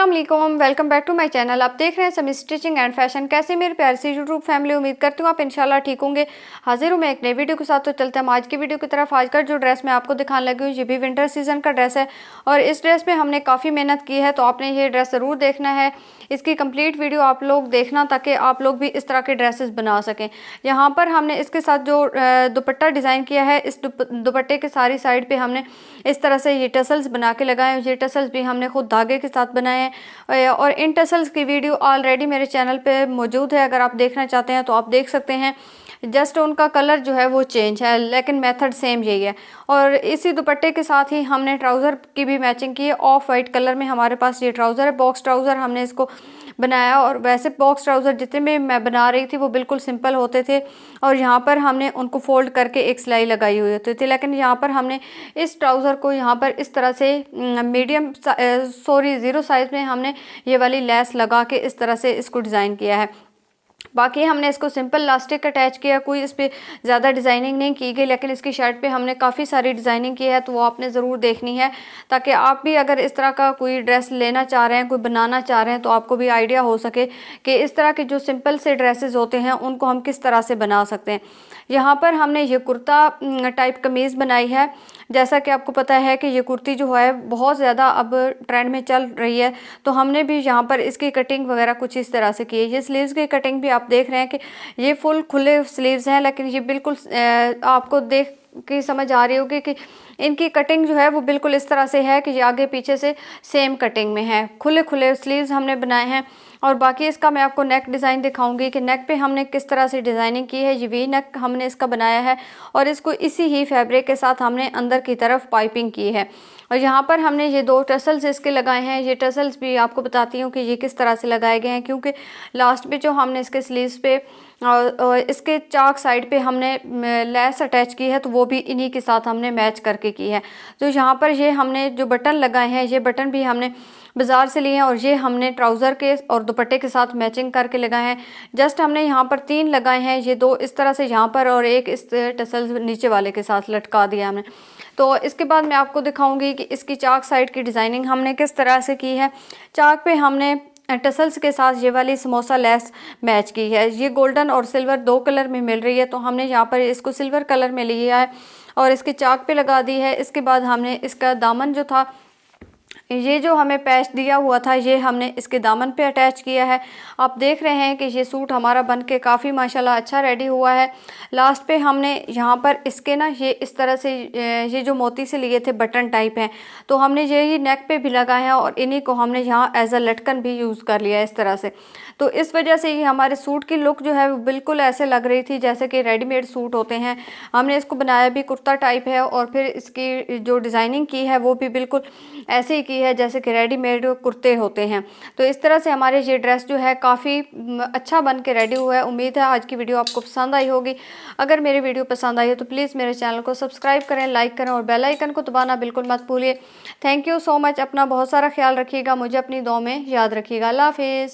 अस्सलामुअलैकुम, welcome back to my channel. आप देख रहे हैं समी स्टिचिंग एंड फैशन। कैसे मेरे प्यार से यूट्यूब फैमिली, उम्मीद करती हूँ आप इंशाल्लाह ठीक होंगे। हाजिर हूँ मैं एक नई वीडियो के साथ। तो चलते हैं आज की वीडियो की तरफ। आज का जो ड्रेस मैं आपको दिखाने लगी हूँ ये भी विंटर सीजन का ड्रेस है और इस ड्रेस में हमने काफ़ी मेहनत की है, तो आपने ये ड्रेस ज़रूर देखना है। इसकी कंप्लीट वीडियो आप लोग देखना ताकि आप लोग भी इस तरह के ड्रेसेस बना सकें। यहाँ पर हमने इसके साथ जो दुपट्टा डिज़ाइन किया है, इस दुपट्टे के सारी साइड पे हमने इस तरह से ये टसल्स बना के लगाए हैं। ये टसल्स भी हमने खुद धागे के साथ बनाए हैं और इन टसल्स की वीडियो ऑलरेडी मेरे चैनल पे मौजूद है। अगर आप देखना चाहते हैं तो आप देख सकते हैं। जस्ट उनका कलर जो है वो चेंज है, लेकिन मेथड सेम यही है। और इसी दुपट्टे के साथ ही हमने ट्राउज़र की भी मैचिंग की है। ऑफ वाइट कलर में हमारे पास ये ट्राउज़र है, बॉक्स ट्राउज़र हमने इसको बनाया। और वैसे बॉक्स ट्राउज़र जितने भी मैं बना रही थी वो बिल्कुल सिंपल होते थे और यहाँ पर हमने उनको फोल्ड करके एक सिलाई लगाई हुई होती थी, लेकिन यहाँ पर हमने इस ट्राउज़र को यहाँ पर इस तरह से मीडियम ज़ीरो साइज़ में हमने ये वाली लेस लगा के इस तरह से इसको डिज़ाइन किया है। बाकी हमने इसको सिंपल लास्टिक अटैच किया, कोई इस पर ज़्यादा डिज़ाइनिंग नहीं की गई, लेकिन इसकी शर्ट पे हमने काफ़ी सारी डिज़ाइनिंग की है, तो वो आपने ज़रूर देखनी है ताकि आप भी अगर इस तरह का कोई ड्रेस लेना चाह रहे हैं, कोई बनाना चाह रहे हैं, तो आपको भी आइडिया हो सके कि इस तरह के जो सिंपल से ड्रेसेस होते हैं उनको हम किस तरह से बना सकते हैं। यहाँ पर हमने ये कुर्ता टाइप कमीज़ बनाई है। जैसा कि आपको पता है कि ये कुर्ती जो है बहुत ज़्यादा अब ट्रेंड में चल रही है, तो हमने भी यहाँ पर इसकी कटिंग वगैरह कुछ इस तरह से की है। ये स्लीव्स की कटिंग भी आप देख रहे हैं कि ये फुल खुले स्लीव्स हैं, लेकिन ये बिल्कुल आपको देख की समझ आ रही होगी कि इनकी कटिंग जो है वो बिल्कुल इस तरह से है कि ये आगे पीछे से सेम कटिंग में है। खुले खुले स्लीव्स हमने बनाए हैं। और बाकी इसका मैं आपको नेक डिज़ाइन दिखाऊंगी कि नेक पे हमने किस तरह से डिज़ाइनिंग की है। ये वी नेक हमने इसका बनाया है और इसको इसी ही फैब्रिक के साथ हमने अंदर की तरफ पाइपिंग की है। और यहाँ पर हमने ये दो टसल्स इसके लगाए हैं। ये टसल्स भी आपको बताती हूँ कि ये किस तरह से लगाए गए हैं, क्योंकि लास्ट पे जो हमने इसके स्लीव्स पे और इसके चाक साइड पे हमने लेस अटैच की है, तो वो भी इन्हीं के साथ हमने मैच करके की है। तो यहाँ पर ये हमने जो बटन लगाए हैं, ये बटन भी हमने बाज़ार से लिए हैं और ये हमने ट्राउज़र के और दुपट्टे के साथ मैचिंग करके लगाए हैं। जस्ट हमने यहाँ पर 3 लगाए हैं, ये 2 इस तरह से यहाँ पर और एक इस टसल नीचे वाले के साथ लटका दिया हमने। तो इसके बाद मैं आपको दिखाऊंगी कि इसकी चाक साइड की डिज़ाइनिंग हमने किस तरह से की है। चाक पे हमने टसल्स के साथ ये वाली समोसा लेस मैच की है। ये गोल्डन और सिल्वर 2 कलर में मिल रही है, तो हमने यहाँ पर इसको सिल्वर कलर में लिया है और इसकी चाक पे लगा दी है। इसके बाद हमने इसका दामन जो था, ये जो हमें पैच दिया हुआ था, ये हमने इसके दामन पे अटैच किया है। आप देख रहे हैं कि ये सूट हमारा बन के काफ़ी माशाल्लाह अच्छा रेडी हुआ है। लास्ट पे हमने यहाँ पर इसके ना ये इस तरह से ये जो मोती से लिए थे बटन टाइप हैं, तो हमने ये नेक पे भी लगाए हैं और इन्हीं को हमने यहाँ एज अ लटकन भी यूज़ कर लिया है इस तरह से। तो इस वजह से ये हमारे सूट की लुक जो है वो बिल्कुल ऐसे लग रही थी जैसे कि रेडीमेड सूट होते हैं। हमने इसको बनाया भी कुर्ता टाइप है और फिर इसकी जो डिज़ाइनिंग की है वो भी बिल्कुल ऐसे ही की है जैसे कि रेडीमेड कुर्ते होते हैं। तो इस तरह से हमारे ये ड्रेस जो है काफ़ी अच्छा बन के रेडी हुआ है। उम्मीद है आज की वीडियो आपको पसंद आई होगी। अगर मेरी वीडियो पसंद आई हो तो प्लीज़ मेरे चैनल को सब्सक्राइब करें, लाइक करें और बेल आइकन को दबाना बिल्कुल मत भूलिए। Thank you so much. अपना बहुत सारा ख्याल रखिएगा, मुझे अपनी दुआ में याद रखिएगा। अल्लाह हाफिज़।